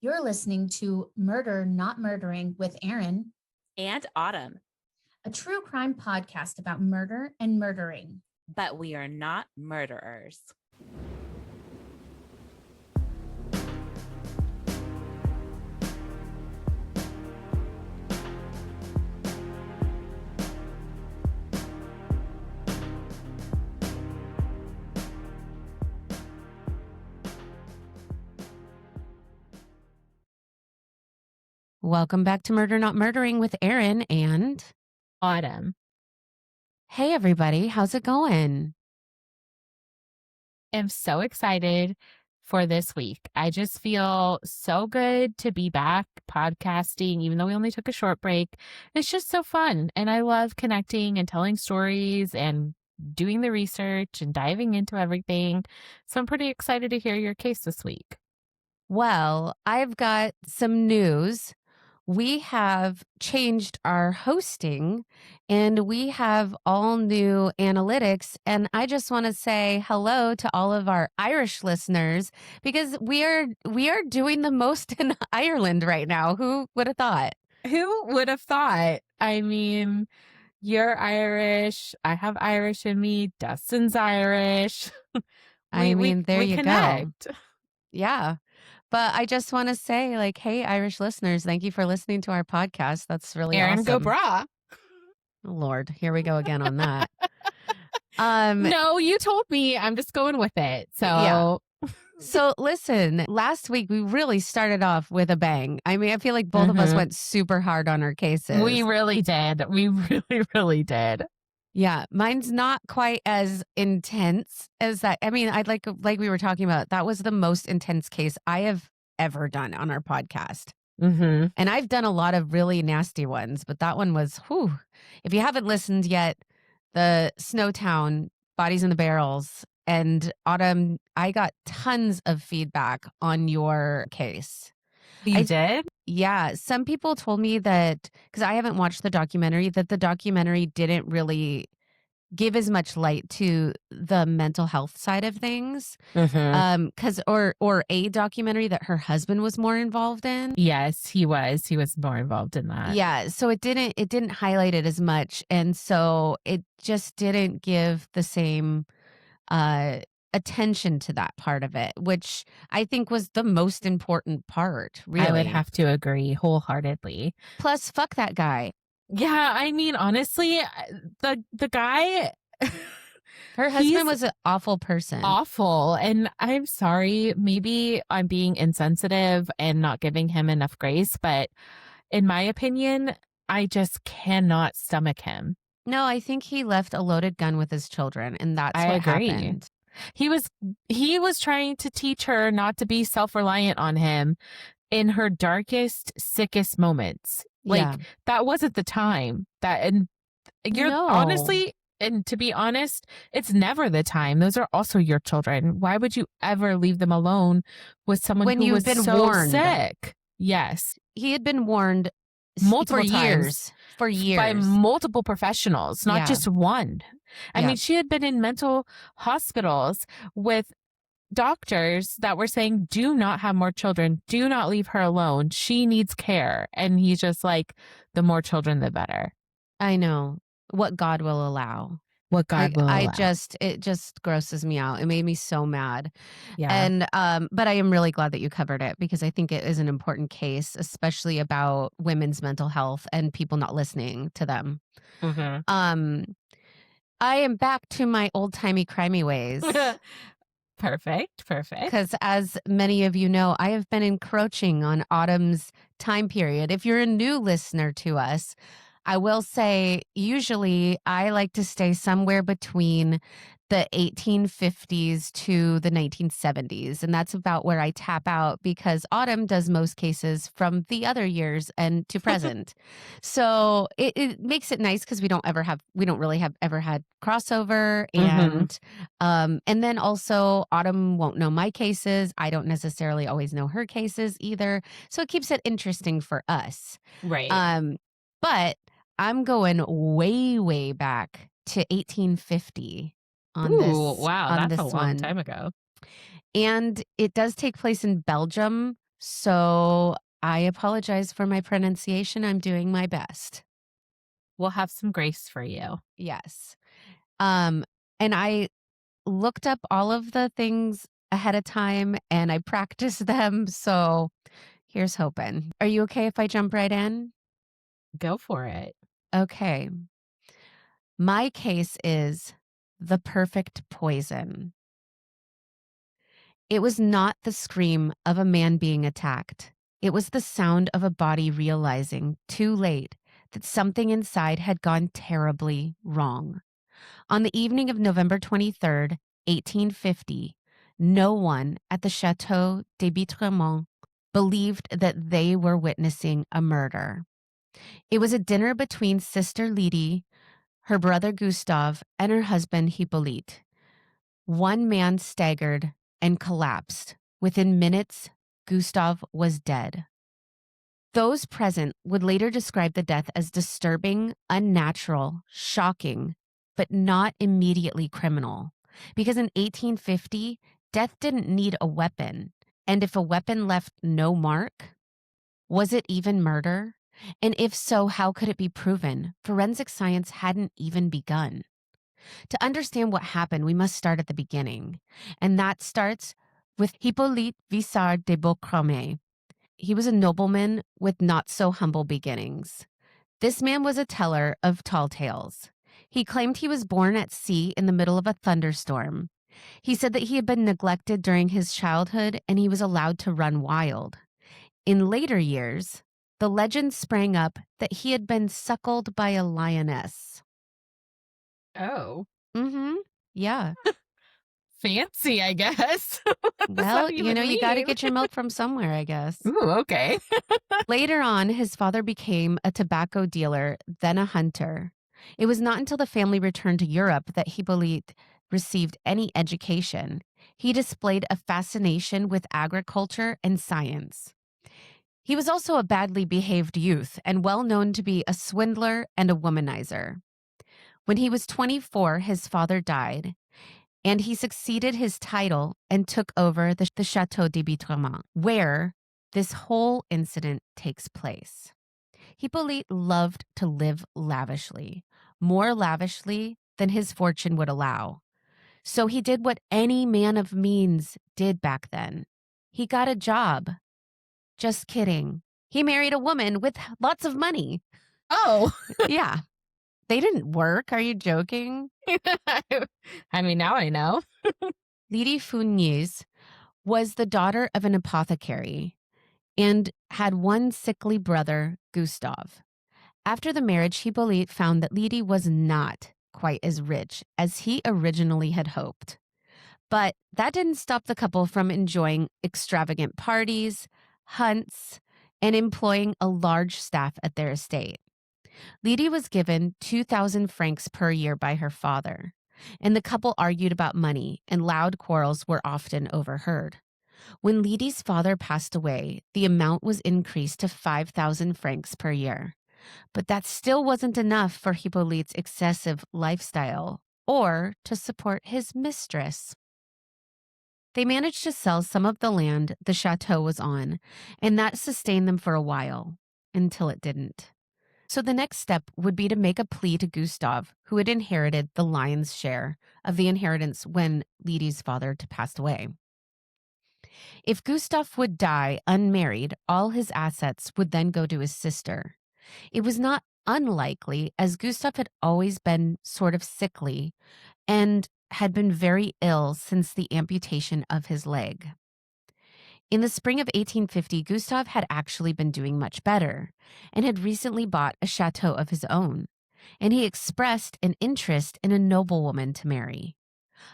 You're listening to Murder Not Murdering with Erin, and Autumn, a true crime podcast about murder and murdering. but we are not murderers. Welcome back to Murder Not Murdering with Erin and Autumn. Hey everybody, how's it going? I'm so excited for this week. I just feel so good to be back podcasting, even though we only took a short break. It's just so fun. And I love connecting and telling stories and doing the research and diving into everything. So I'm pretty excited to hear your case this week. Well, I've got some news. We have changed our hosting and we have all new analytics. And I just want to say hello to all of our Irish listeners because we are doing the most in Ireland right now. Who would have thought? Who would have thought? I mean, you're Irish. I have Irish in me. Dustin's Irish. There you connect. go. Yeah. But I just want to say, like, hey, Irish listeners, thank you for listening to our podcast. That's really Erin, awesome. go bragh. Oh, Lord, here we go again on that. No, you told me. I'm just going with it. So, yeah. So listen, last week we really started off with a bang. I mean, I feel like both of us went super hard on our cases. We really did. We really, really did. Yeah, mine's not quite as intense as that. I mean, I'd like we were talking about, that was the most intense case I have ever done on our podcast. Mm-hmm. And I've done a lot of really nasty ones, but that one was, whew. If you haven't listened yet, the Snowtown, Bodies in the Barrels, and Autumn, I got tons of feedback on your case. You did? Yeah. Some people told me that, because I haven't watched the documentary, that the documentary didn't really give as much light to the mental health side of things. Or a documentary that her husband was more involved in. Yes, he was. He was more involved in that. Yeah. So it didn't highlight it as much. And so it just didn't give the same attention to that part of it, which I think was the most important part, really. I would have to agree wholeheartedly. Plus, fuck that guy. Yeah, I mean, honestly, the guy, her husband was an awful person. Awful. And I'm sorry, maybe I'm being insensitive and not giving him enough grace, but in my opinion, I just cannot stomach him. No, I think he left a loaded gun with his children, and that's what happened. He was trying to teach her not to be self-reliant on him in her darkest, sickest moments. That wasn't the time. Honestly, and to be honest, it's never the time. Those are also your children. Why would you ever leave them alone with someone who was so warned. Sick? Yes. He had been warned multiple times. For years. By multiple professionals, not just one. I mean, she had been in mental hospitals with doctors that were saying, do not have more children. Do not leave her alone. She needs care. And he's just like, the more children, the better. I know. What God will allow. What God will allow. It just grosses me out. It made me so mad. Yeah. And, but I am really glad that you covered it because I think it is an important case, especially about women's mental health and people not listening to them. Mm-hmm. I am back to my old-timey crimey ways. Perfect. Because as many of you know, I have been encroaching on Autumn's time period. If you're a new listener to us, I will say usually I like to stay somewhere between the 1850s to the 1970s. And that's about where I tap out because Autumn does most cases from the other years and to present. So it makes it nice because we don't really have ever had crossover. And then also Autumn won't know my cases. I don't necessarily always know her cases either. So it keeps it interesting for us. Right. But I'm going way, way back to 1850 on wow, that's a long time ago. And it does take place in Belgium So I apologize for my pronunciation. I'm doing my best. We'll have some grace for you. Yes. Um, and I looked up all of the things ahead of time and I practiced them. So here's hoping. Are you okay if I jump right in? Go for it. Okay. My case is the perfect poison. It was not the scream of a man being attacked. It was the sound of a body realizing, too late, that something inside had gone terribly wrong. On the evening of November 23rd, 1850, no one at the Chateau de Bitremont believed that they were witnessing a murder. It was a dinner between Sister Lydie, her brother Gustave, and her husband Hippolyte. One man staggered and collapsed. Within minutes, Gustave was dead. Those present would later describe the death as disturbing, unnatural, shocking, but not immediately criminal. Because in 1850, death didn't need a weapon. And if a weapon left no mark, was it even murder? And if so, how could it be proven? Forensic science hadn't even begun. To understand what happened, we must start at the beginning. And that starts with Hippolyte Visart de Bocarme. He was a nobleman with not so humble beginnings. This man was a teller of tall tales. He claimed he was born at sea in the middle of a thunderstorm. He said that he had been neglected during his childhood and he was allowed to run wild. In later years, the legend sprang up that he had been suckled by a lioness. Oh. Mm-hmm. Yeah. Fancy, I guess. What does Well, that you even got to mean? get your milk from somewhere, I guess. Ooh, okay. Later on, his father became a tobacco dealer, then a hunter. It was not until the family returned to Europe that Hippolyte received any education. He displayed a fascination with agriculture and science. He was also a badly behaved youth and well known to be a swindler and a womanizer. When he was 24, his father died, and he succeeded his title and took over the Chateau de Bitremont, where this whole incident takes place. Hippolyte loved to live lavishly, more lavishly than his fortune would allow. So he did what any man of means did back then. He got a job. Just kidding. He married a woman with lots of money. Oh. Yeah. They didn't work. Are you joking? I mean, now I know. Lydie Fougnies was the daughter of an apothecary and had one sickly brother, Gustave. After the marriage, Hippolyte found that Lydie was not quite as rich as he originally had hoped. But that didn't stop the couple from enjoying extravagant parties, hunts, and employing a large staff at their estate. Lydie was given 2,000 francs per year by her father, and the couple argued about money, and loud quarrels were often overheard. When Lydie's father passed away, the amount was increased to 5,000 francs per year. But that still wasn't enough for Hippolyte's excessive lifestyle or to support his mistress. They managed to sell some of the land the chateau was on, and that sustained them for a while, until it didn't. So the next step would be to make a plea to Gustave, who had inherited the lion's share of the inheritance when Lydie's father passed away. If Gustave would die unmarried, all his assets would then go to his sister. It was not unlikely, as Gustave had always been sort of sickly and had been very ill since the amputation of his leg. In the spring of 1850, Gustave had actually been doing much better and had recently bought a chateau of his own, and he expressed an interest in a noblewoman to marry.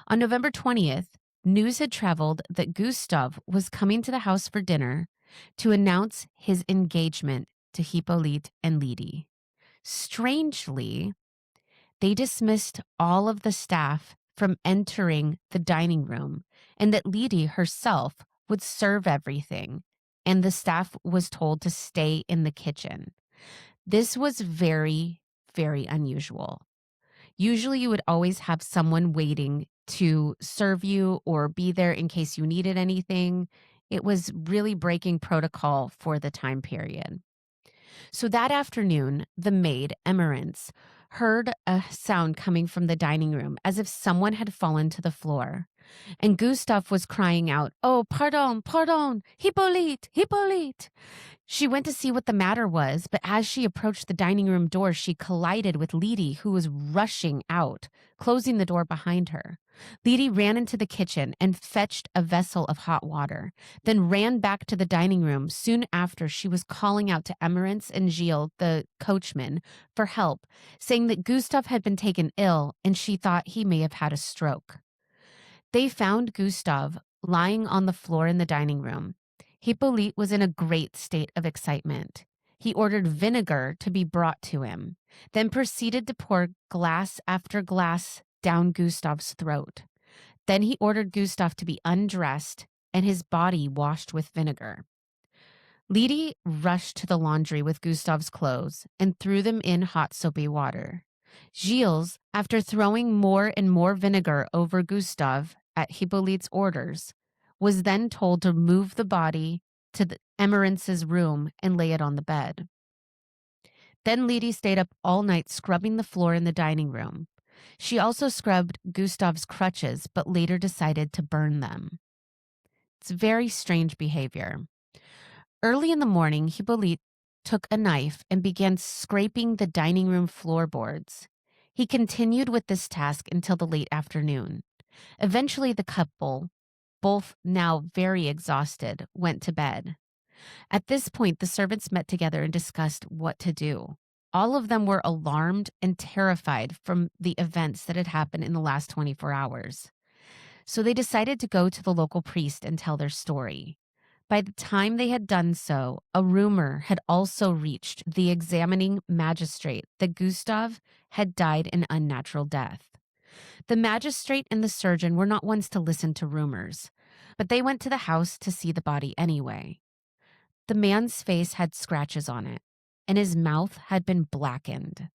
On November 20th, news had traveled that Gustave was coming to the house for dinner to announce his engagement to Hippolyte and Lydie. Strangely, they dismissed all of the staff from entering the dining room, and that Lydie herself would serve everything, and the staff was told to stay in the kitchen. This was very, very unusual. Usually you would always have someone waiting to serve you or be there in case you needed anything. It was really breaking protocol for the time period. So that afternoon, the maid, Emerence, heard a sound coming from the dining room as if someone had fallen to the floor. And Gustave was crying out, "Oh, pardon, pardon, Hippolyte, Hippolyte." She went to see what the matter was, but as she approached the dining room door, she collided with Lydie, who was rushing out, closing the door behind her. Lydie ran into the kitchen and fetched a vessel of hot water, then ran back to the dining room. Soon after, she was calling out to Emerence and Gilles, the coachman, for help, saying that Gustave had been taken ill and she thought he may have had a stroke. They found Gustave lying on the floor in the dining room. Hippolyte was in a great state of excitement. He ordered vinegar to be brought to him, then proceeded to pour glass after glass down Gustave's throat. Then he ordered Gustave to be undressed and his body washed with vinegar. Lydie rushed to the laundry with Gustave's clothes and threw them in hot soapy water. Gilles, after throwing more and more vinegar over Gustave at Hippolyte's orders, was then told to move the body to Emerence's room and lay it on the bed. Then Lydie stayed up all night scrubbing the floor in the dining room. She also scrubbed Gustave's crutches, but later decided to burn them. It's very strange behavior. Early in the morning, Hippolyte took a knife and began scraping the dining room floorboards. He continued with this task until the late afternoon. Eventually, the couple, both now very exhausted, went to bed. At this point, the servants met together and discussed what to do. All of them were alarmed and terrified from the events that had happened in the last 24 hours. So they decided to go to the local priest and tell their story. By the time they had done so, a rumor had also reached the examining magistrate that Gustave had died an unnatural death. The magistrate and the surgeon were not ones to listen to rumors, but they went to the house to see the body anyway. The man's face had scratches on it, and his mouth had been blackened.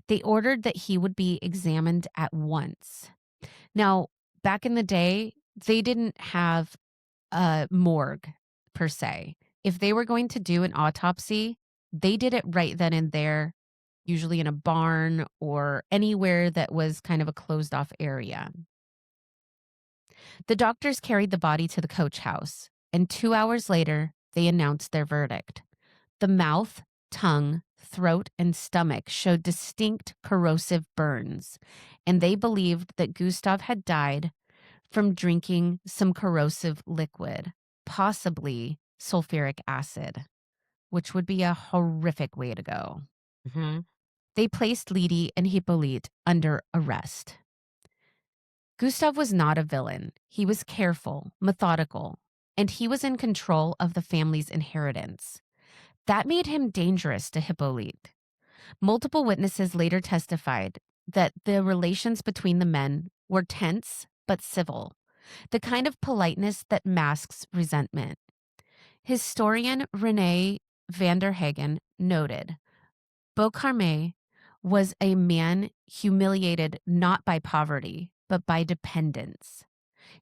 They ordered that he would be examined at once. Now, back in the day, they didn't have a morgue per se. If they were going to do an autopsy, they did it right then and there, usually in a barn or anywhere that was kind of a closed off area. The doctors carried the body to the coach house, and 2 hours later, they announced their verdict. The mouth, tongue, throat, and stomach showed distinct corrosive burns, and they believed that Gustave had died from drinking some corrosive liquid, possibly sulfuric acid, which would be a horrific way to go. Mm-hmm. They placed Lydie and Hippolyte under arrest. Gustave was not a villain. He was careful, methodical, and he was in control of the family's inheritance. That made him dangerous to Hippolyte. Multiple witnesses later testified that the relations between the men were tense but civil, the kind of politeness that masks resentment. Historian René van der Hagen noted, Bocarme was a man humiliated not by poverty, but by dependence.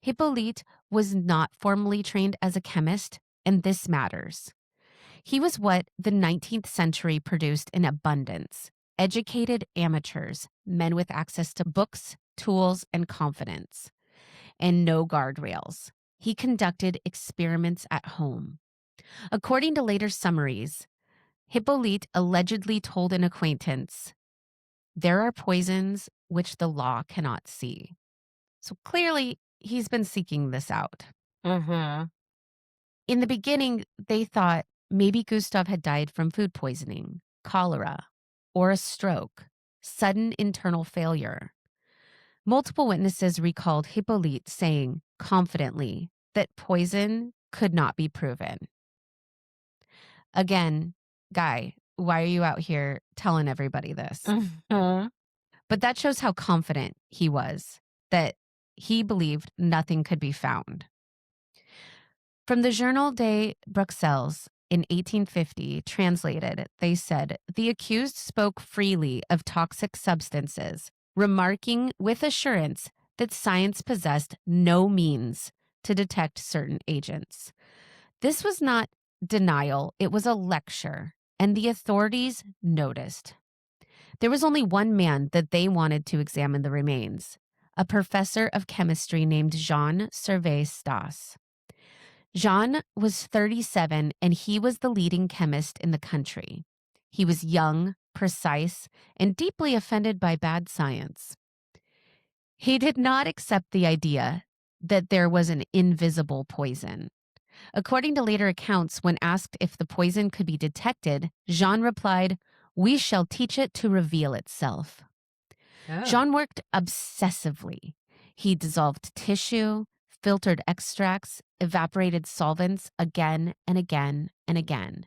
Hippolyte was not formally trained as a chemist, and this matters. He was what the 19th century produced in abundance: educated amateurs, men with access to books, tools, and confidence, and no guardrails. He conducted experiments at home. According to later summaries, Hippolyte allegedly told an acquaintance, "There are poisons which the law cannot see." So clearly, he's been seeking this out. Mm-hmm. In the beginning, they thought maybe Gustave had died from food poisoning, cholera, or a stroke, sudden internal failure. Multiple witnesses recalled Hippolyte saying confidently that poison could not be proven. Again, guy, why are you out here telling everybody this? Mm-hmm. But that shows how confident he was, that he believed nothing could be found. From the Journal de Bruxelles in 1850, translated, they said, the accused spoke freely of toxic substances, remarking with assurance that science possessed no means to detect certain agents. This was not denial, it was a lecture, and the authorities noticed. There was only one man that they wanted to examine the remains, a professor of chemistry named Jean Servais Stas. Jean was 37 and he was the leading chemist in the country. He was young, precise, and deeply offended by bad science. He did not accept the idea that there was an invisible poison. According to later accounts, when asked if the poison could be detected, Jean replied, "We shall teach it to reveal itself." Oh. Jean worked obsessively. He dissolved tissue, filtered extracts, evaporated solvents again and again and again.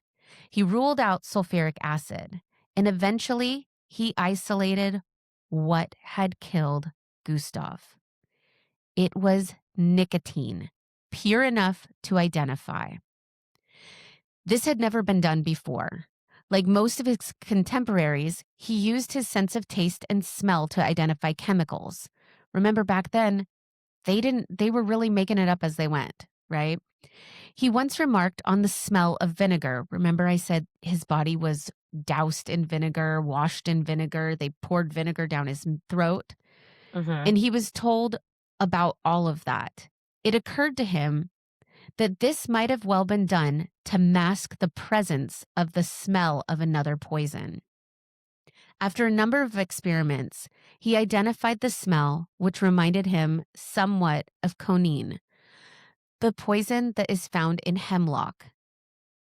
He ruled out sulfuric acid, and eventually he isolated what had killed Gustav. It was nicotine, pure enough to identify. This had never been done before. Like most of his contemporaries, he used his sense of taste and smell to identify chemicals. Remember back then, they were really making it up as they went, right? He once remarked on the smell of vinegar. Remember I said his body was doused in vinegar, washed in vinegar. They poured vinegar down his throat. And he was told about all of that. It occurred to him that this might have well been done to mask the presence of the smell of another poison. After a number of experiments, he identified the smell, which reminded him somewhat of conine, the poison that is found in hemlock,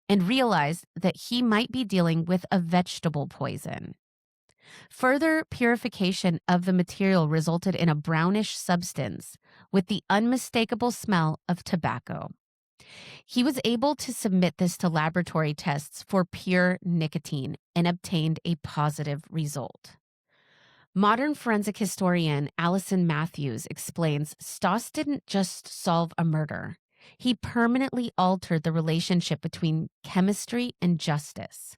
and realized that he might be dealing with a vegetable poison. Further purification of the material resulted in a brownish substance with the unmistakable smell of tobacco. He was able to submit this to laboratory tests for pure nicotine and obtained a positive result. Modern forensic historian Allison Matthews explains Stas didn't just solve a murder. He permanently altered the relationship between chemistry and justice.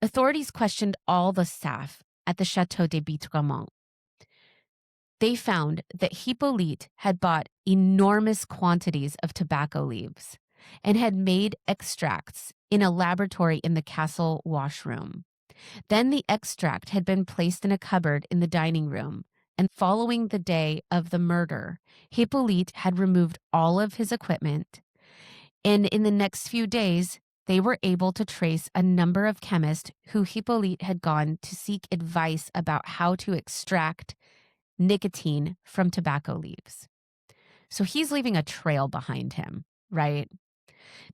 Authorities questioned all the staff at the Château de Bitremont. They found that Hippolyte had bought enormous quantities of tobacco leaves and had made extracts in a laboratory in the castle washroom. Then the extract had been placed in a cupboard in the dining room, and following the day of the murder, Hippolyte had removed all of his equipment, and in the next few days, they were able to trace a number of chemists who Hippolyte had gone to seek advice about how to extract nicotine from tobacco leaves. So he's leaving a trail behind him, right?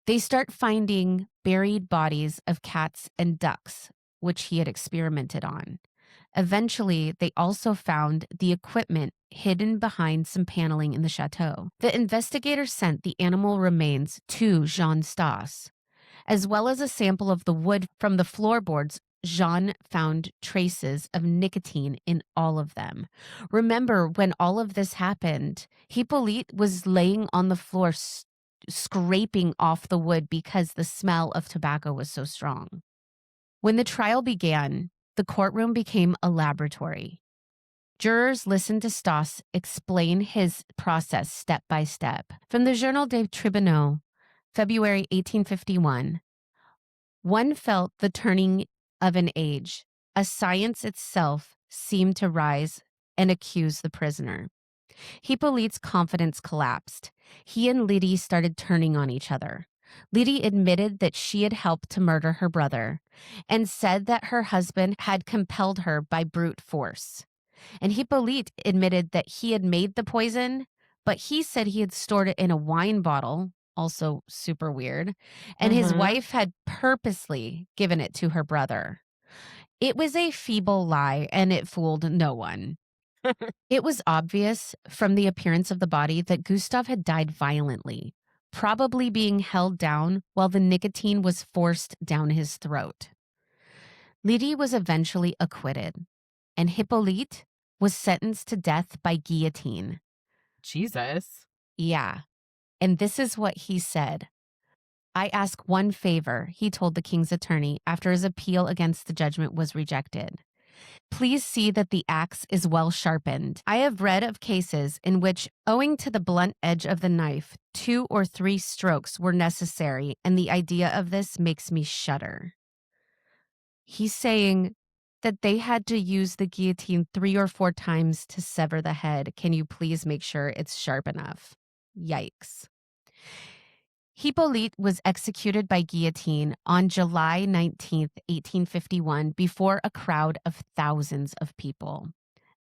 They start finding buried bodies of cats and ducks, which he had experimented on. Eventually, they also found the equipment hidden behind some paneling in the chateau. The investigators sent the animal remains to Jean Stas, as well as a sample of the wood from the floorboards. Jean found traces of nicotine in all of them. Remember, when all of this happened, Hippolyte was laying on the floor scraping off the wood because the smell of tobacco was so strong. When the trial began, the courtroom became a laboratory. Jurors listened to Stas explain his process step by step. From the Journal des Tribunaux, February 1851, one felt the turning of an age. A science itself seemed to rise and accuse the prisoner. Hippolyte's confidence collapsed. He and Lydie started turning on each other. Lydie admitted that she had helped to murder her brother and said that her husband had compelled her by brute force. And Hippolyte admitted that he had made the poison, but he said he had stored it in a wine bottle, also super weird, and his wife had purposely given it to her brother. It was a feeble lie, and it fooled no one. It was obvious from the appearance of the body that Gustav had died violently, probably being held down while the nicotine was forced down his throat. Lydie was eventually acquitted, and Hippolyte was sentenced to death by guillotine. Jesus. Yeah. And this is what he said. "I ask one favor," he told the king's attorney after his appeal against the judgment was rejected. Please see that the axe is well sharpened. I have read of cases in which, owing to the blunt edge of the knife, 2 or 3 strokes were necessary, and the idea of this makes me shudder. He's saying that they had to use the guillotine 3 or 4 times to sever the head. Can you please make sure it's sharp enough? Yikes. Hippolyte was executed by guillotine on July 19th, 1851, before a crowd of thousands of people.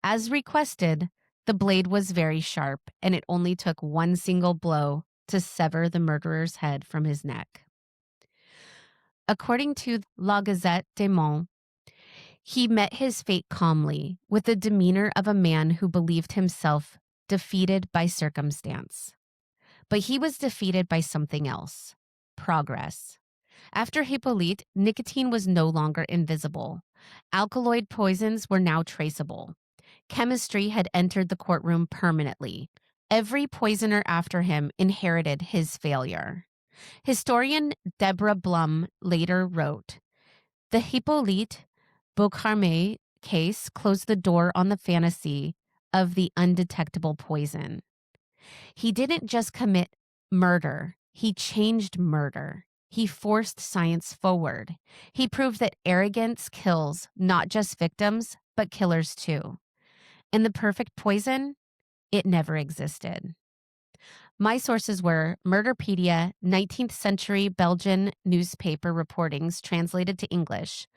As requested, the blade was very sharp, and it only took one single blow to sever the murderer's head from his neck. According to La Gazette des Mondes, he met his fate calmly, with the demeanor of a man who believed himself defeated by circumstance. But he was defeated by something else: progress. After Hippolyte, nicotine was no longer invisible. Alkaloid poisons were now traceable. Chemistry had entered the courtroom permanently. Every poisoner after him inherited his failure. Historian Deborah Blum later wrote, "The Hippolyte Bocarme case closed the door on the fantasy of the undetectable poison. He didn't just commit murder, he changed murder. He forced science forward. He proved that arrogance kills not just victims, but killers too. And the perfect poison? It never existed." My sources were Murderpedia, 19th century Belgian newspaper reportings translated to English,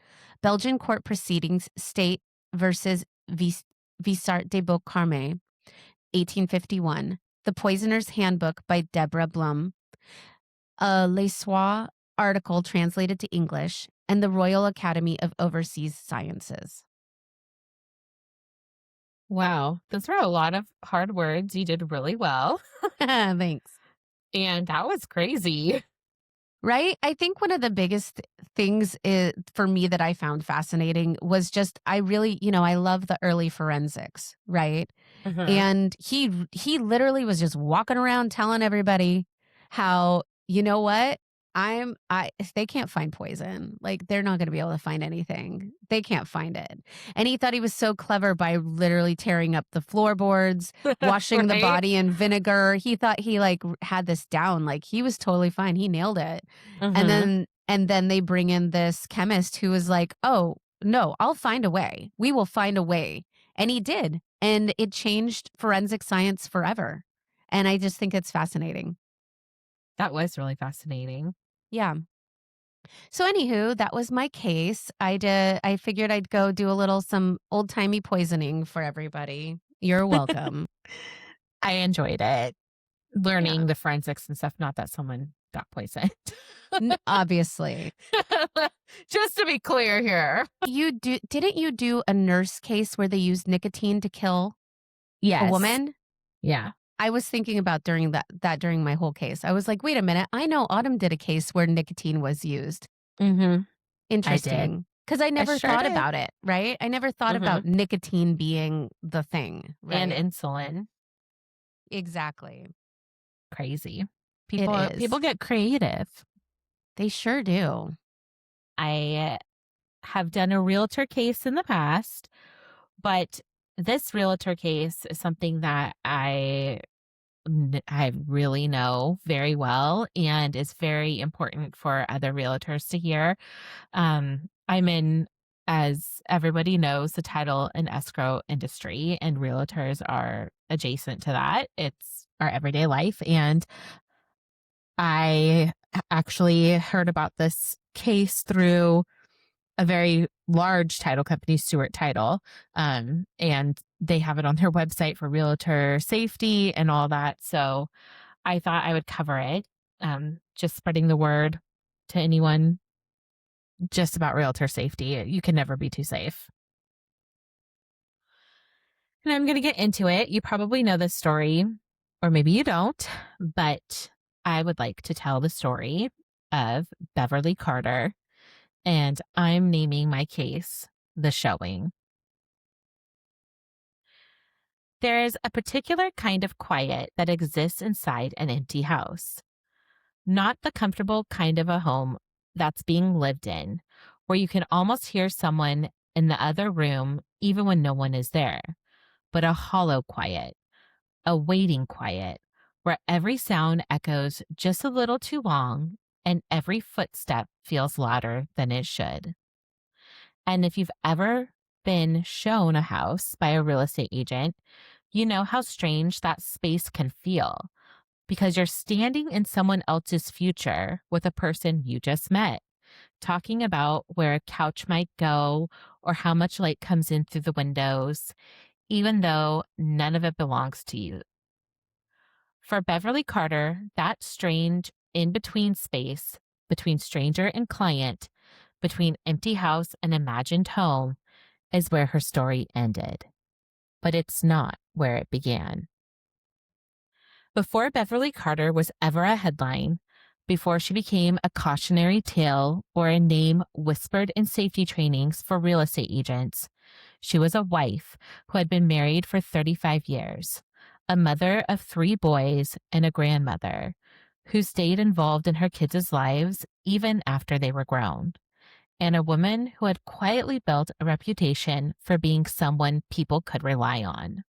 Belgian court proceedings, State versus Visart de Bocarme, 1851, The Poisoner's Handbook by Deborah Blum, a Le Soir article translated to English, and the Royal Academy of Overseas Sciences. Wow. Those were a lot of hard words. You did really well. Thanks. And that was crazy. Right? I think one of the biggest things for me that I found fascinating was just, I really, I love the early forensics, right? And he literally was just walking around telling everybody how, you know what? They can't find poison. Like, they're not going to be able to find anything. They can't find it. And he thought he was so clever by literally tearing up the floorboards, washing the Right? body in vinegar. He thought he had this down. Like, he was totally fine. He nailed it. And then they bring in this chemist who was like, "Oh, no, I'll find a way. We will find a way." And he did. And it changed forensic science forever. And I just think it's fascinating. That was really fascinating. Yeah. So anywho, that was my case. I figured I'd go do some old-timey poisoning for everybody. You're welcome. I enjoyed it. Learning the forensics and stuff, not that someone got poisoned. Obviously. Just to be clear here. Didn't you do a nurse case where they used nicotine to kill a woman? Yeah. I was thinking about during my whole case. I was like, wait a minute. I know Autumn did a case where nicotine was used. Interesting. Because I never thought about it, right? I never thought about nicotine being the thing. Right? And insulin. Exactly. Crazy. People get creative. They sure do. I have done a realtor case in the past, but this realtor case is something that I really know very well and is very important for other realtors to hear. I'm in, as everybody knows, the title and escrow industry, and realtors are adjacent to that. It's our everyday life. And I actually heard about this case through a very large title company, Stewart Title, and they have it on their website for realtor safety and all that. So I thought I would cover it, just spreading the word to anyone just about realtor safety. You can never be too safe. And I'm going to get into it. You probably know this story, or maybe you don't, but I would like to tell the story of Beverly Carter. And I'm naming my case The Showing. There is a particular kind of quiet that exists inside an empty house. Not the comfortable kind of a home that's being lived in, where you can almost hear someone in the other room, even when no one is there, but a hollow quiet, a waiting quiet, where every sound echoes just a little too long and every footstep feels louder than it should. And if you've ever been shown a house by a real estate agent, you know how strange that space can feel because you're standing in someone else's future with a person you just met, talking about where a couch might go or how much light comes in through the windows, even though none of it belongs to you. For Beverly Carter, that strange in between space between stranger and client, between empty house and imagined home, is where her story ended. But it's not where it began. Before Beverly Carter was ever a headline, before she became a cautionary tale or a name whispered in safety trainings for real estate agents, she was a wife who had been married for 35 years, a mother of 3 boys and a grandmother who stayed involved in her kids' lives even after they were grown, and a woman who had quietly built a reputation for being someone people could rely on.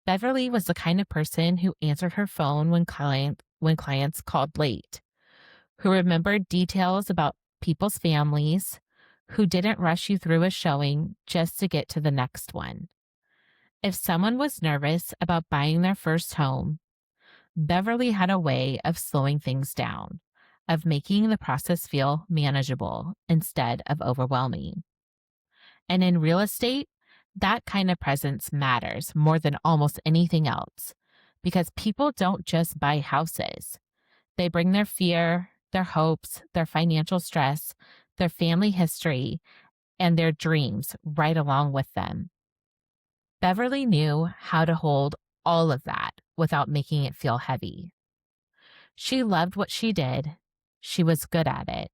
Beverly was the kind of person who answered her phone when clients called late, who remembered details about people's families, who didn't rush you through a showing just to get to the next one. If someone was nervous about buying their first home, Beverly had a way of slowing things down, of making the process feel manageable instead of overwhelming. And in real estate, that kind of presence matters more than almost anything else because people don't just buy houses. They bring their fear, their hopes, their financial stress, their family history, and their dreams right along with them. Beverly knew how to hold all of that without making it feel heavy. She loved what she did. She was good at it.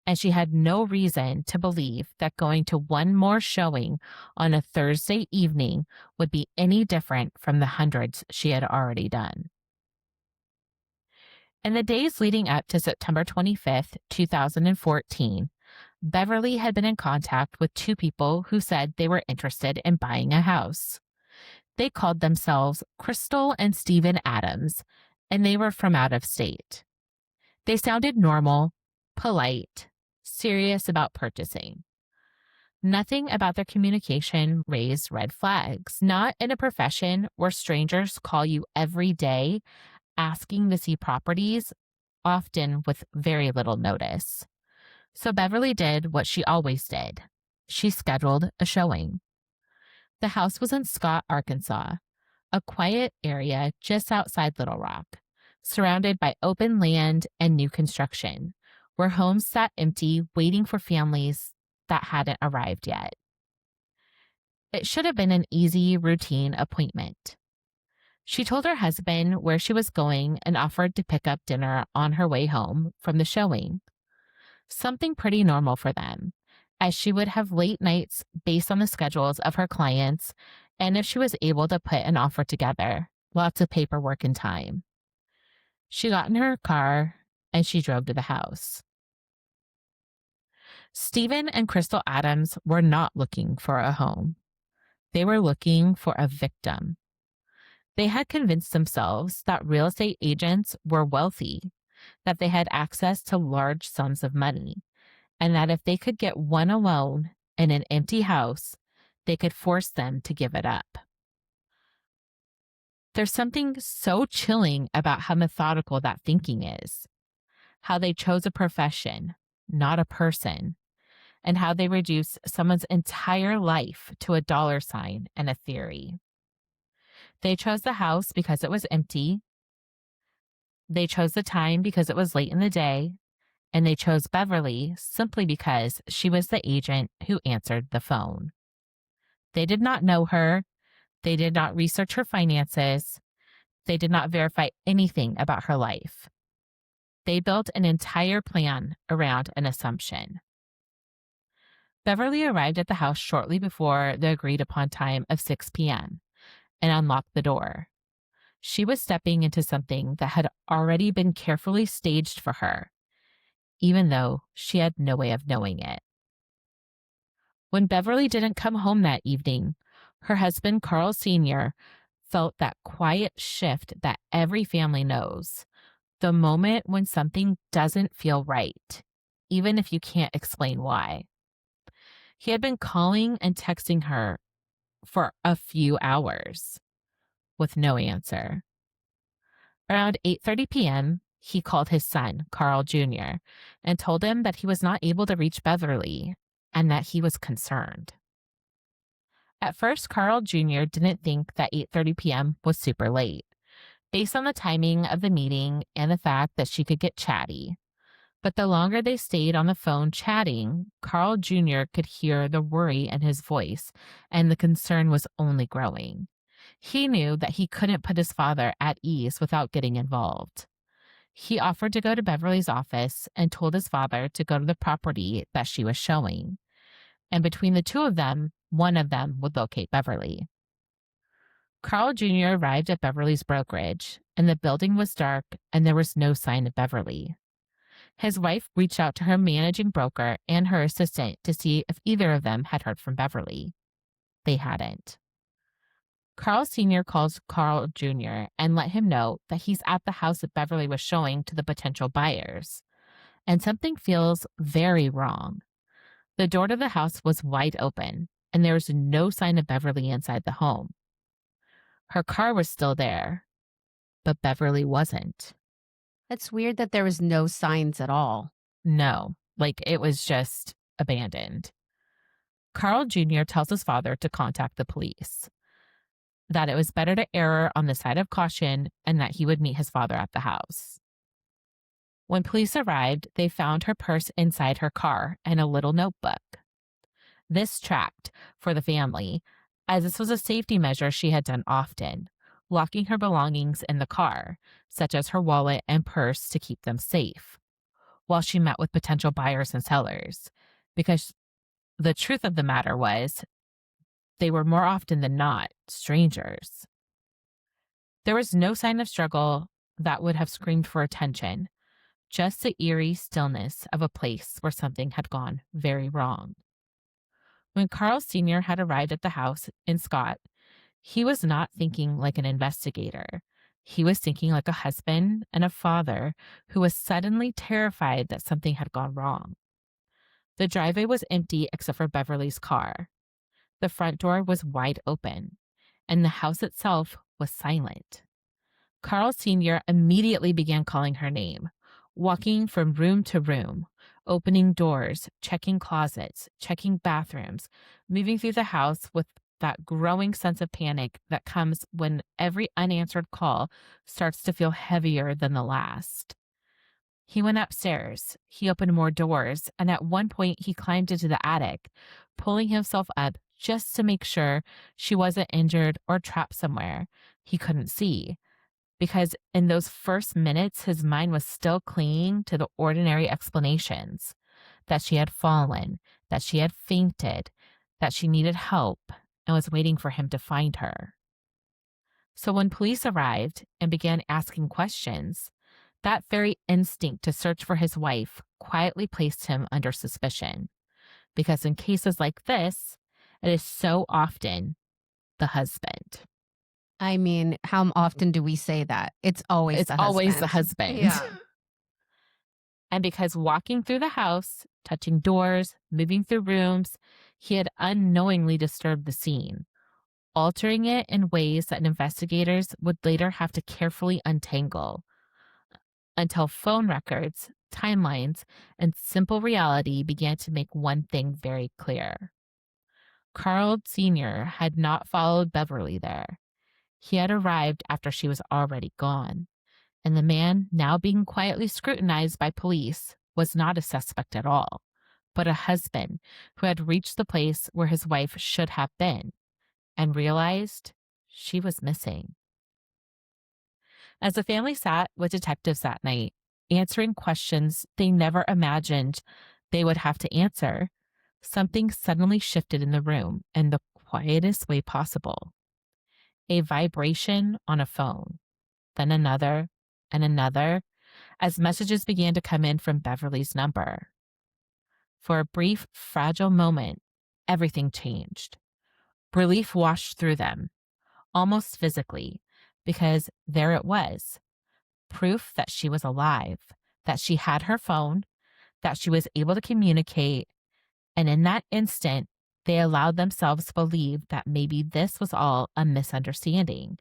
And she had no reason to believe that going to one more showing on a Thursday evening would be any different from the hundreds she had already done. In the days leading up to September 25th, 2014, Beverly had been in contact with 2 people who said they were interested in buying a house. They called themselves Crystal and Stephen Adams, and they were from out of state. They sounded normal, polite, serious about purchasing. Nothing about their communication raised red flags, not in a profession where strangers call you every day asking to see properties, often with very little notice. So Beverly did what she always did. She scheduled a showing. The house was in Scott, Arkansas, a quiet area just outside Little Rock, surrounded by open land and new construction, where homes sat empty waiting for families that hadn't arrived yet. It should have been an easy, routine appointment. She told her husband where she was going and offered to pick up dinner on her way home from the showing. Something pretty normal for them, as she would have late nights based on the schedules of her clients and if she was able to put an offer together, lots of paperwork and time. She got in her car and she drove to the house. Stephen and Crystal Adams were not looking for a home. They were looking for a victim. They had convinced themselves that real estate agents were wealthy, that they had access to large sums of money, and that if they could get one alone in an empty house, they could force them to give it up. There's something so chilling about how methodical that thinking is, how they chose a profession, not a person, and how they reduce someone's entire life to a dollar sign and a theory. They chose the house because it was empty. They chose the time because it was late in the day. And they chose Beverly simply because she was the agent who answered the phone. They did not know her. They did not research her finances. They did not verify anything about her life. They built an entire plan around an assumption. Beverly arrived at the house shortly before the agreed upon time of 6 p.m. and unlocked the door. She was stepping into something that had already been carefully staged for her, even though she had no way of knowing it. When Beverly didn't come home that evening, her husband, Carl Sr., felt that quiet shift that every family knows. The moment when something doesn't feel right, even if you can't explain why. He had been calling and texting her for a few hours with no answer. Around 8:30 p.m., he called his son, Carl Jr., and told him that he was not able to reach Beverly and that he was concerned. At first, Carl Jr. didn't think that 8:30 p.m. was super late, based on the timing of the meeting and the fact that she could get chatty. But the longer they stayed on the phone chatting, Carl Jr. could hear the worry in his voice, and the concern was only growing. He knew that he couldn't put his father at ease without getting involved. He offered to go to Beverly's office and told his father to go to the property that she was showing. And between the two of them, one of them would locate Beverly. Carl Jr. arrived at Beverly's brokerage, and the building was dark and there was no sign of Beverly. His wife reached out to her managing broker and her assistant to see if either of them had heard from Beverly. They hadn't. Carl Sr. calls Carl Jr. and let him know that he's at the house that Beverly was showing to the potential buyers, and something feels very wrong. The door to the house was wide open, and there was no sign of Beverly inside the home. Her car was still there, but Beverly wasn't. That's weird that there was no signs at all. No, like it was just abandoned. Carl Jr. tells his father to contact the police, that it was better to err on the side of caution and that he would meet his father at the house. When police arrived, they found her purse inside her car and a little notebook. This tracked for the family, as this was a safety measure she had done often, locking her belongings in the car, such as her wallet and purse, to keep them safe, while she met with potential buyers and sellers, because the truth of the matter was they were more often than not strangers. There was no sign of struggle that would have screamed for attention, just the eerie stillness of a place where something had gone very wrong. When Carl Sr. had arrived at the house in Scott, he was not thinking like an investigator. He was thinking like a husband and a father who was suddenly terrified that something had gone wrong. The driveway was empty except for Beverly's car. The front door was wide open, and the house itself was silent. Carl Sr. immediately began calling her name, walking from room to room, opening doors, checking closets, checking bathrooms, moving through the house with that growing sense of panic that comes when every unanswered call starts to feel heavier than the last. He went upstairs, he opened more doors, and at one point he climbed into the attic, pulling himself up just to make sure she wasn't injured or trapped somewhere he couldn't see. Because in those first minutes, his mind was still clinging to the ordinary explanations, that she had fallen, that she had fainted, that she needed help, and was waiting for him to find her. So when police arrived and began asking questions, that very instinct to search for his wife quietly placed him under suspicion. Because in cases like this, it is so often the husband. I mean, how often do we say that? It's always the husband. Yeah. And because walking through the house, touching doors, moving through rooms, he had unknowingly disturbed the scene, altering it in ways that investigators would later have to carefully untangle, until phone records, timelines, and simple reality began to make one thing very clear. Carl Sr. had not followed Beverly there. He had arrived after she was already gone, and the man now being quietly scrutinized by police was not a suspect at all, but a husband who had reached the place where his wife should have been and realized she was missing. As the family sat with detectives that night, answering questions they never imagined they would have to answer, something suddenly shifted in the room in the quietest way possible. A vibration on a phone, then another and another, as messages began to come in from Beverly's number. For a brief, fragile moment, everything changed. Relief washed through them, almost physically, because there it was, proof that she was alive, that she had her phone, that she was able to communicate, and in that instant, they allowed themselves to believe that maybe this was all a misunderstanding,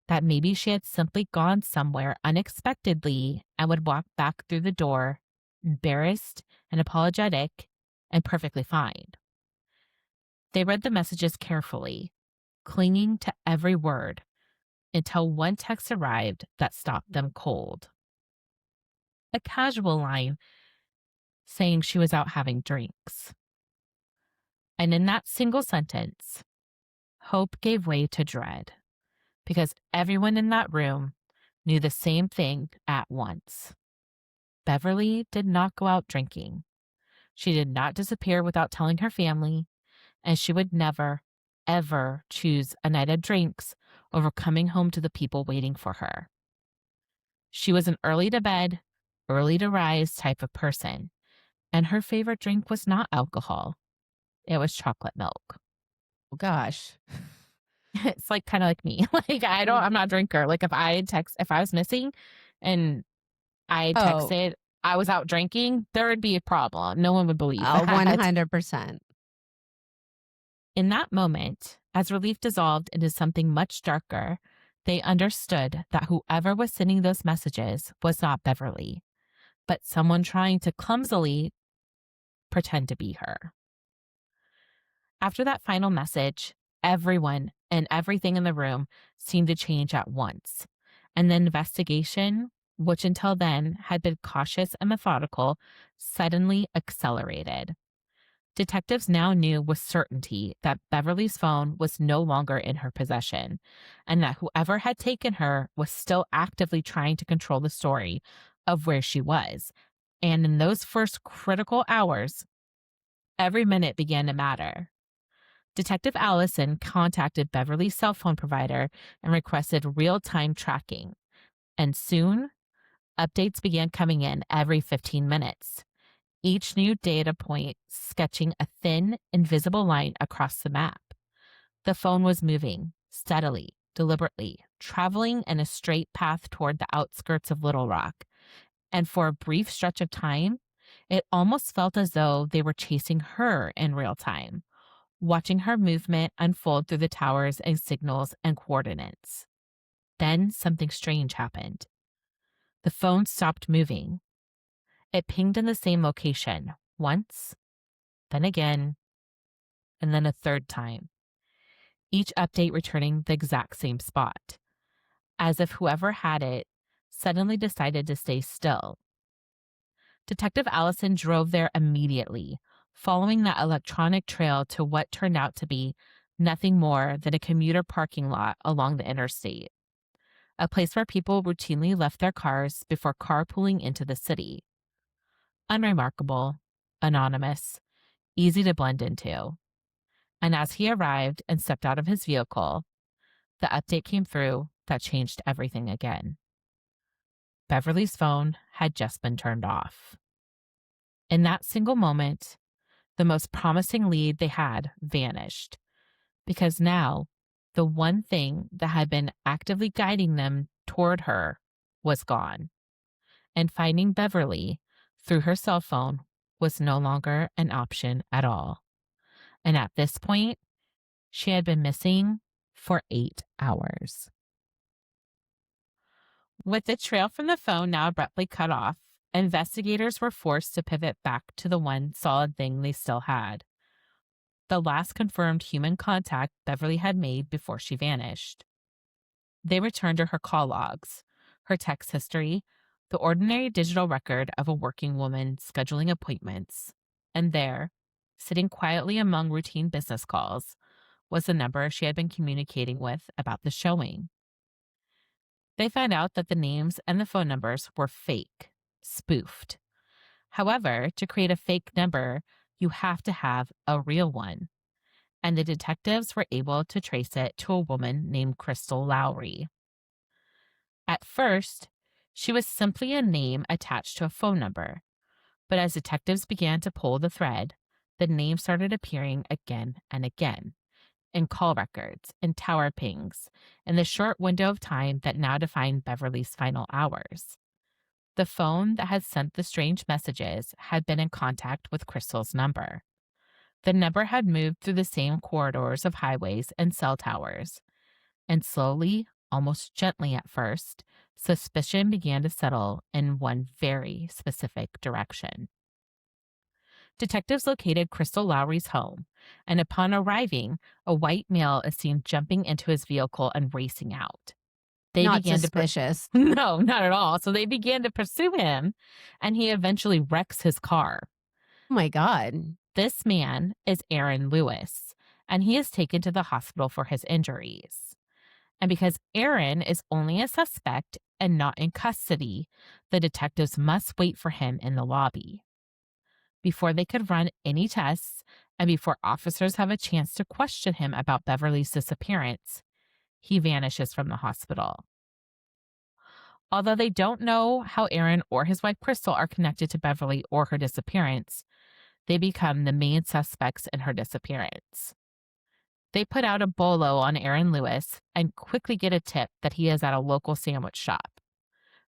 that maybe she had simply gone somewhere unexpectedly and would walk back through the door, embarrassed and apologetic and perfectly fine. They read the messages carefully, clinging to every word, until one text arrived that stopped them cold. A casual line saying she was out having drinks. And in that single sentence, hope gave way to dread, because everyone in that room knew the same thing at once. Beverly did not go out drinking. She did not disappear without telling her family, and she would never, ever choose a night of drinks over coming home to the people waiting for her. She was an early to bed, early to rise type of person, and her favorite drink was not alcohol. It was chocolate milk. Oh, gosh. It's like kind of like me. Like I'm not a drinker. Like if I was missing and I texted I was out drinking, there would be a problem. No one would believe that. 100%. In that moment, as relief dissolved into something much darker, they understood that whoever was sending those messages was not Beverly, but someone trying to clumsily pretend to be her. After that final message, everyone and everything in the room seemed to change at once, and the investigation, which until then had been cautious and methodical, suddenly accelerated. Detectives now knew with certainty that Beverly's phone was no longer in her possession, and that whoever had taken her was still actively trying to control the story of where she was. And in those first critical hours, every minute began to matter. Detective Allison contacted Beverly's cell phone provider and requested real-time tracking. And soon, updates began coming in every 15 minutes. Each new data point sketching a thin, invisible line across the map. The phone was moving, steadily, deliberately, traveling in a straight path toward the outskirts of Little Rock. And for a brief stretch of time, it almost felt as though they were chasing her in real time, watching her movement unfold through the towers and signals and coordinates. Then something strange happened. The phone stopped moving. It pinged in the same location once, then again, and then a third time, each update returning the exact same spot, as if whoever had it suddenly decided to stay still. Detective Allison drove there immediately, following that electronic trail to what turned out to be nothing more than a commuter parking lot along the interstate, a place where people routinely left their cars before carpooling into the city. Unremarkable, anonymous, easy to blend into. And as he arrived and stepped out of his vehicle, the update came through that changed everything again. Beverly's phone had just been turned off. In that single moment, the most promising lead they had vanished, because now the one thing that had been actively guiding them toward her was gone. And finding Beverly through her cell phone was no longer an option at all. And at this point, she had been missing for 8 hours. With the trail from the phone now abruptly cut off, investigators were forced to pivot back to the one solid thing they still had: the last confirmed human contact Beverly had made before she vanished. They returned to her call logs, her text history, the ordinary digital record of a working woman scheduling appointments, and there, sitting quietly among routine business calls, was the number she had been communicating with about the showing. They found out that the names and the phone numbers were fake, spoofed. However, to create a fake number, you have to have a real one. And the detectives were able to trace it to a woman named Crystal Lowry. At first, she was simply a name attached to a phone number. But as detectives began to pull the thread, the name started appearing again and again in call records, in tower pings, in the short window of time that now defined Beverly's final hours. The phone that had sent the strange messages had been in contact with Crystal's number. The number had moved through the same corridors of highways and cell towers, and slowly, almost gently at first, suspicion began to settle in one very specific direction. Detectives located Crystal Lowry's home, and upon arriving, a white male is seen jumping into his vehicle and racing out. They Not began suspicious. No, not at all. So they began to pursue him, and he eventually wrecks his car. Oh my God. This man is Aaron Lewis, and he is taken to the hospital for his injuries. And because Aaron is only a suspect and not in custody, the detectives must wait for him in the lobby. Before they could run any tests, and before officers have a chance to question him about Beverly's disappearance, he vanishes from the hospital. Although they don't know how Aaron or his wife Crystal are connected to Beverly or her disappearance, they become the main suspects in her disappearance. They put out a bolo on Aaron Lewis and quickly get a tip that he is at a local sandwich shop.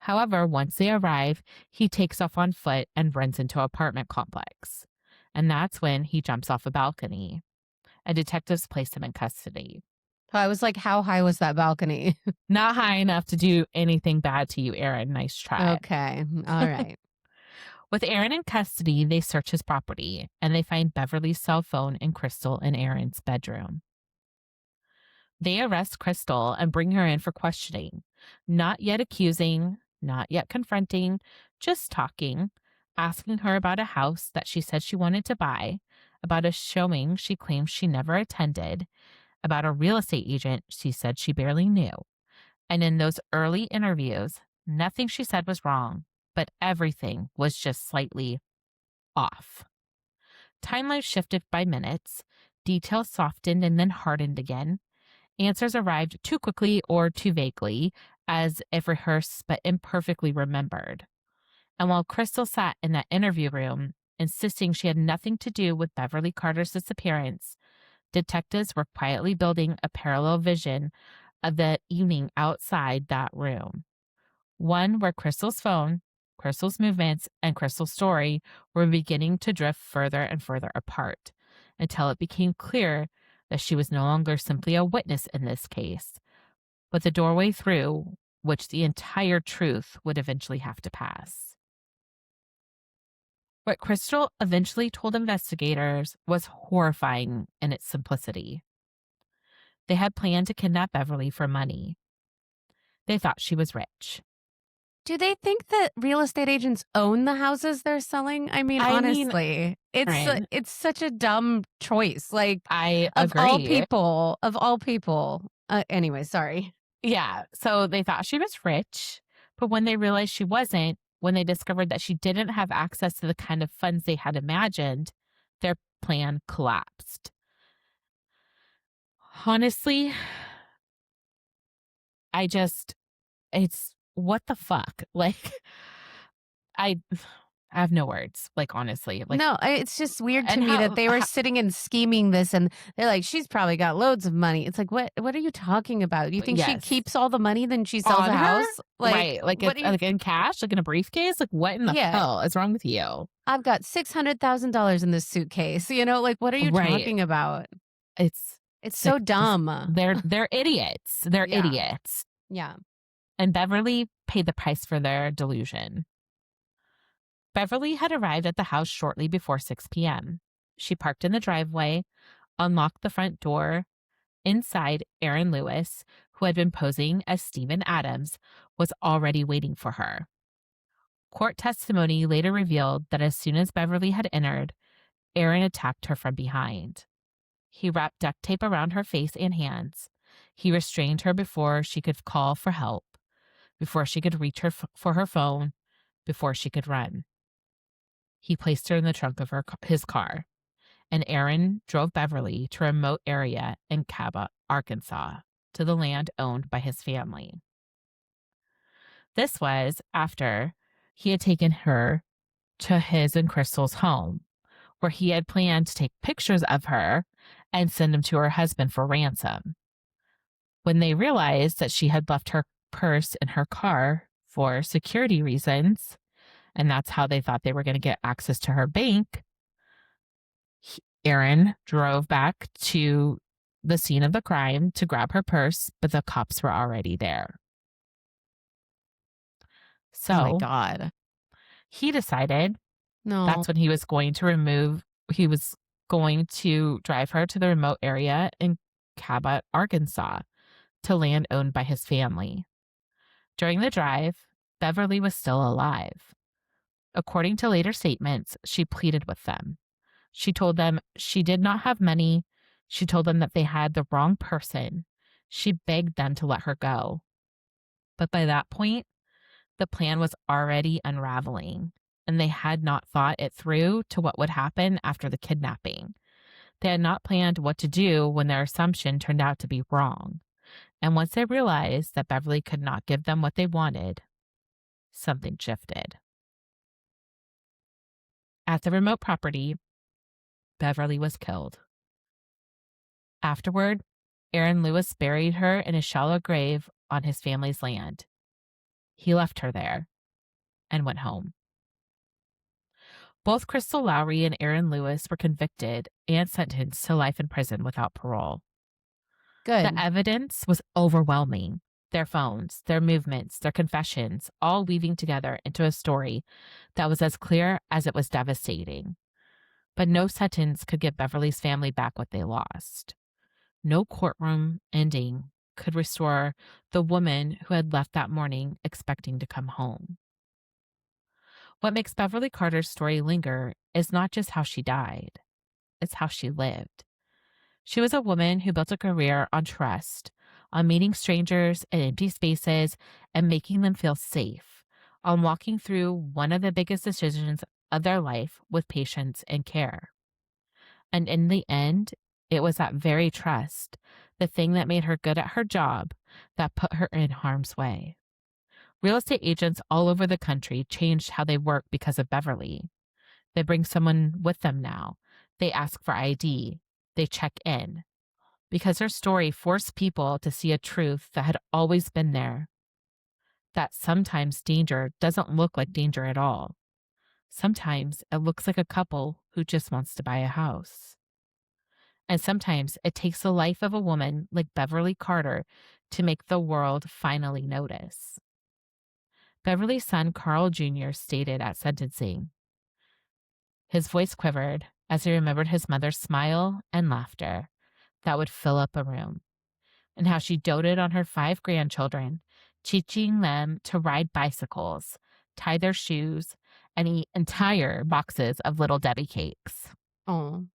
However, once they arrive, he takes off on foot and runs into an apartment complex. And that's when he jumps off a balcony. And detectives place him in custody. I was like, how high was that balcony? Not high enough to do anything bad to you, Aaron. Nice try. Okay. All right. With Aaron in custody, they search his property, and they find Beverly's cell phone and Crystal in Aaron's bedroom. They arrest Crystal and bring her in for questioning, not yet accusing, not yet confronting, just talking, asking her about a house that she said she wanted to buy, about a showing she claims she never attended, about a real estate agent she said she barely knew. And in those early interviews, nothing she said was wrong, but everything was just slightly off. Timelines shifted by minutes, details softened and then hardened again. Answers arrived too quickly or too vaguely, as if rehearsed but imperfectly remembered. And while Crystal sat in that interview room, insisting she had nothing to do with Beverly Carter's disappearance, detectives were quietly building a parallel vision of the evening outside that room. One where Crystal's phone, Crystal's movements, and Crystal's story were beginning to drift further and further apart, until it became clear that she was no longer simply a witness in this case, but the doorway through which the entire truth would eventually have to pass. What Crystal eventually told investigators was horrifying in its simplicity. They had planned to kidnap Beverly for money. They thought she was rich. Do they think that real estate agents own the houses they're selling? I mean, honestly, Right. it's such a dumb choice. Like, I of agree. all people. Anyway, sorry. Yeah. So they thought she was rich, but when they realized she wasn't, when they discovered that she didn't have access to the kind of funds they had imagined, their plan collapsed. Honestly, it's what the fuck? Like, I have no words. Like, honestly, like, No, it's just weird to and me how- that they were how- sitting and scheming this, and they're like, she's probably got loads of money. It's like, what are you talking about? You think she Yes. keeps all the money, then she sells On a her? house? Like, right. Like, what like in cash, like in a briefcase. Like, what in the Yeah. hell is wrong with you? I've got $600,000 in this suitcase. You know, like, what are you Right. talking about? It's so sick. dumb. They're idiots. They're Yeah. idiots. Yeah. And Beverly paid the price for their delusion. Beverly had arrived at the house shortly before 6 p.m. She parked in the driveway, unlocked the front door. Inside, Aaron Lewis, who had been posing as Stephen Adams, was already waiting for her. Court testimony later revealed that as soon as Beverly had entered, Aaron attacked her from behind. He wrapped duct tape around her face and hands. He restrained her before she could call for help, before she could reach for her phone, before she could run. He placed her in the trunk of his car, and Aaron drove Beverly to a remote area in Cabot, Arkansas, to the land owned by his family. This was after he had taken her to his and Crystal's home, where he had planned to take pictures of her and send them to her husband for ransom. When they realized that she had left her purse in her car for security reasons, and that's how they thought they were going to get access to her bank, Erin drove back to the scene of the crime to grab her purse, but the cops were already there. Oh my So God. he decided No. that's when he was going to drive her to the remote area in Cabot, Arkansas, to land owned by his family. During the drive, Beverly was still alive. According to later statements, she pleaded with them. She told them she did not have money. She told them that they had the wrong person. She begged them to let her go. But by that point, the plan was already unraveling, and they had not thought it through to what would happen after the kidnapping. They had not planned what to do when their assumption turned out to be wrong. And once they realized that Beverly could not give them what they wanted, something shifted. At the remote property, Beverly was killed. Afterward, Aaron Lewis buried her in a shallow grave on his family's land. He left her there and went home. Both Crystal Lowry and Aaron Lewis were convicted and sentenced to life in prison without parole. Good. The evidence was overwhelming. Their phones, their movements, their confessions, all weaving together into a story that was as clear as it was devastating. But no sentence could give Beverly's family back what they lost. No courtroom ending could restore the woman who had left that morning expecting to come home. What makes Beverly Carter's story linger is not just how she died, it's how she lived. She was a woman who built a career on trust, on meeting strangers in empty spaces and making them feel safe, on walking through one of the biggest decisions of their life with patience and care. And in the end, it was that very trust, the thing that made her good at her job, that put her in harm's way. Real estate agents all over the country changed how they work because of Beverly. They bring someone with them now. They ask for ID. They check in. Because her story forced people to see a truth that had always been there. That sometimes danger doesn't look like danger at all. Sometimes it looks like a couple who just wants to buy a house. And sometimes it takes the life of a woman like Beverly Carter to make the world finally notice. Beverly's son, Carl Jr., stated at sentencing. His voice quivered as he remembered his mother's smile and laughter that would fill up a room, and how she doted on her 5 grandchildren, teaching them to ride bicycles, tie their shoes, and eat entire boxes of Little Debbie cakes. Oh.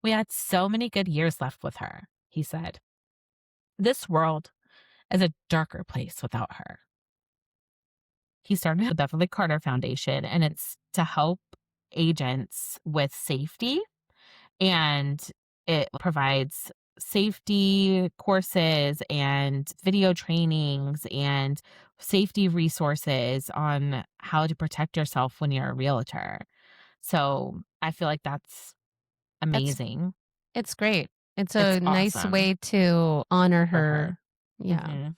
We had so many good years left with her, he said. This world is a darker place without her. He started the Beverly Carter Foundation, and it's to help agents with safety, and it provides safety courses and video trainings and safety resources on how to protect yourself when you're a realtor. So I feel like that's amazing. It's great. It's a nice awesome way to honor for her. her. Yeah. Mhm.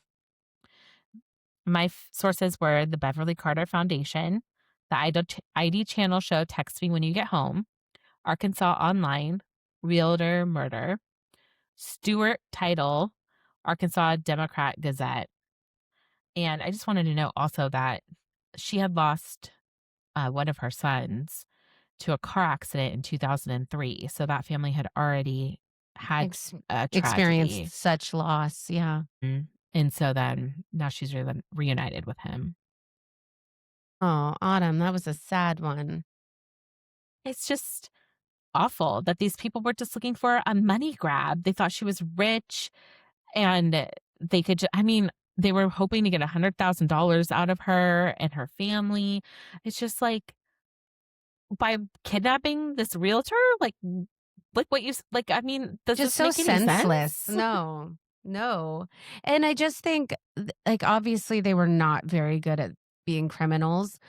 My sources were the Beverly Carter Foundation, the ID Channel show Text Me When You Get Home, Arkansas Online, Realtor Murder, Stewart Title, Arkansas Democrat Gazette. And I just wanted to note also that she had lost one of her sons to a car accident in 2003. So that family had already had a tragedy. Experienced such loss. Yeah. And so then now she's reunited with him. Oh, Autumn, that was a sad one. It's just awful that these people were just looking for a money grab. They thought she was rich and they could they were hoping to get $100,000 out of her and her family. It's just like, by kidnapping this realtor, like what you like. I mean, does Just this so make any senseless. sense? No. And I just think, like, obviously they were not very good at being criminals.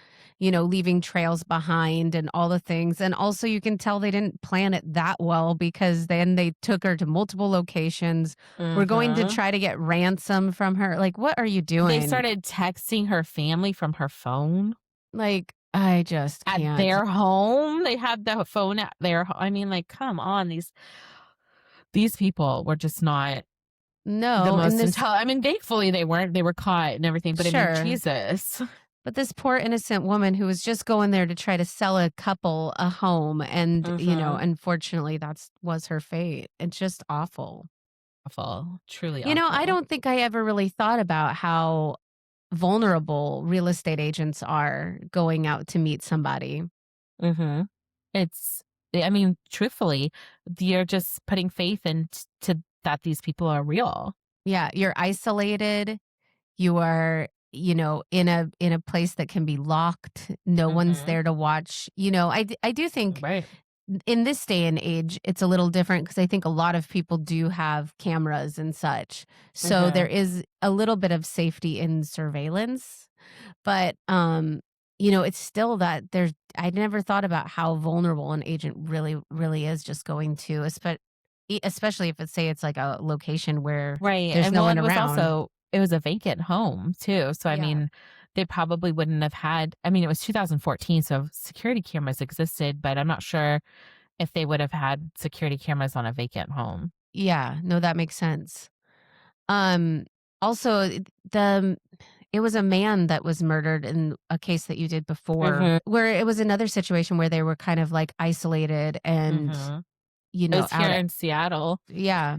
leaving trails behind and all the things. And also you can tell they didn't plan it that well because then they took her to multiple locations. We're going to try to get ransom from her. Like, what are you doing? They started texting her family from her phone. Like, I just can't. At their home. They had the phone at their I mean, like, come on. These people were just not the most intelligent. I mean, thankfully they weren't. They were caught and everything. But I mean, Jesus. But this poor innocent woman who was just going there to try to sell a couple a home. And, unfortunately, that was her fate. It's just awful. Awful. Truly awful. I don't think I ever really thought about how vulnerable real estate agents are going out to meet somebody. I mean, truthfully, you're just putting faith into that these people are real. Yeah, you're isolated. You are, in a place that can be locked. No one's there to watch. I do think in this day and age, it's a little different because I think a lot of people do have cameras and such. So there is a little bit of safety in surveillance. But, it's still that I never thought about how vulnerable an agent really, really is just going to, especially if it's like a location where there's no one around. It was a vacant home too. So, I mean, they probably wouldn't have had, I mean, it was 2014, so security cameras existed, but I'm not sure if they would have had security cameras on a vacant home. Yeah, no, that makes sense. Also, it was a man that was murdered in a case that you did before, where it was another situation where they were kind of like isolated and, it was here in Seattle. Yeah.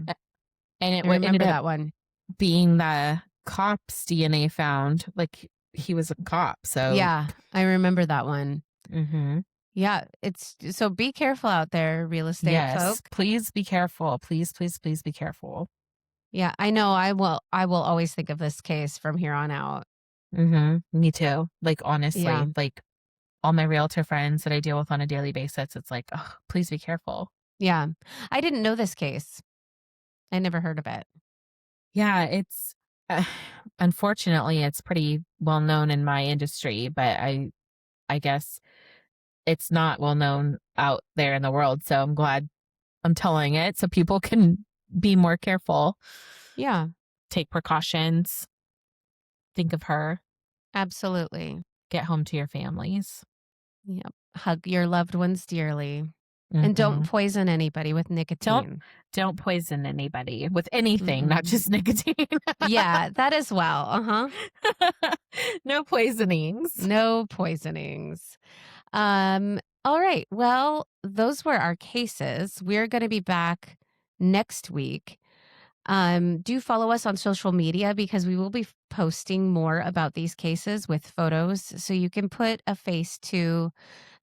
And I remember that one. Being the cop's DNA found, like he was a cop. So yeah, I remember that one. Yeah, so be careful out there, real estate folk. Please be careful. Please, please, please be careful. Yeah, I know. I will always think of this case from here on out. Me too. Like, honestly, like all my realtor friends that I deal with on a daily basis, it's like, oh, please be careful. Yeah, I didn't know this case. I never heard of it. Yeah, it's unfortunately it's pretty well known in my industry, but I guess it's not well known out there in the world. So I'm glad I'm telling it so people can be more careful. Yeah. Take precautions. Think of her. Absolutely. Get home to your families. Yep. Hug your loved ones dearly. And don't poison anybody with nicotine. Don't poison anybody with anything, not just nicotine. Yeah, that as well. No poisonings. No poisonings. All right. Well, those were our cases. We're going to be back next week. Do follow us on social media because we will be posting more about these cases with photos so you can put a face to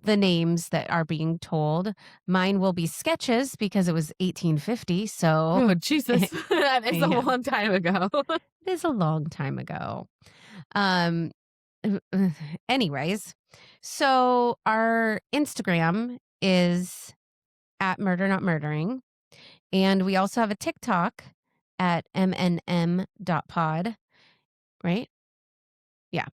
the names that are being told. Mine will be sketches because it was 1850. So, oh, Jesus, that is a long time ago. It is a long time ago. Anyways, so our Instagram is at Murder Not Murdering. And we also have a TikTok at mnm.pod, right? Yeah.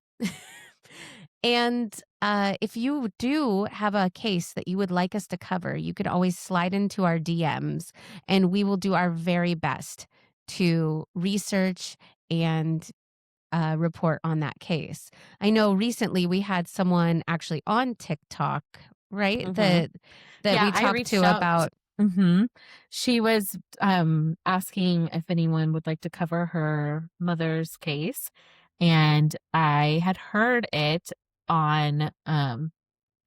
And if you do have a case that you would like us to cover, you could always slide into our DMs and we will do our very best to research and report on that case. I know recently we had someone actually on TikTok, right? That we talked to about. She was asking if anyone would like to cover her mother's case. And I had heard it on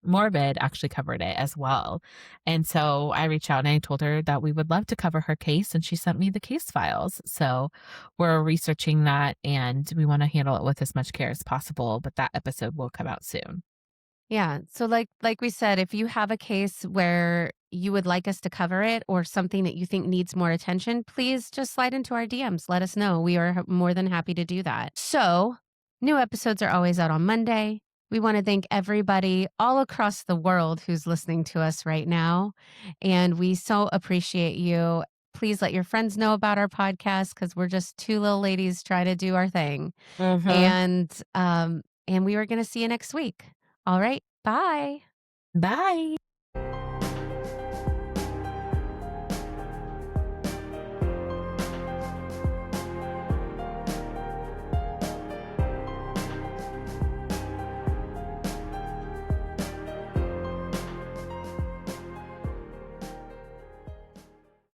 Morbid actually covered it as well. And so I reached out and I told her that we would love to cover her case. And she sent me the case files. So we're researching that and we want to handle it with as much care as possible. But that episode will come out soon. Yeah. So like we said, if you have a case where you would like us to cover it or something that you think needs more attention, please just slide into our DMs. Let us know. We are more than happy to do that. So new episodes are always out on Monday. We want to thank everybody all across the world who's listening to us right now. And we so appreciate you. Please let your friends know about our podcast because we're just two little ladies trying to do our thing. And we are going to see you next week All right. Bye. Bye.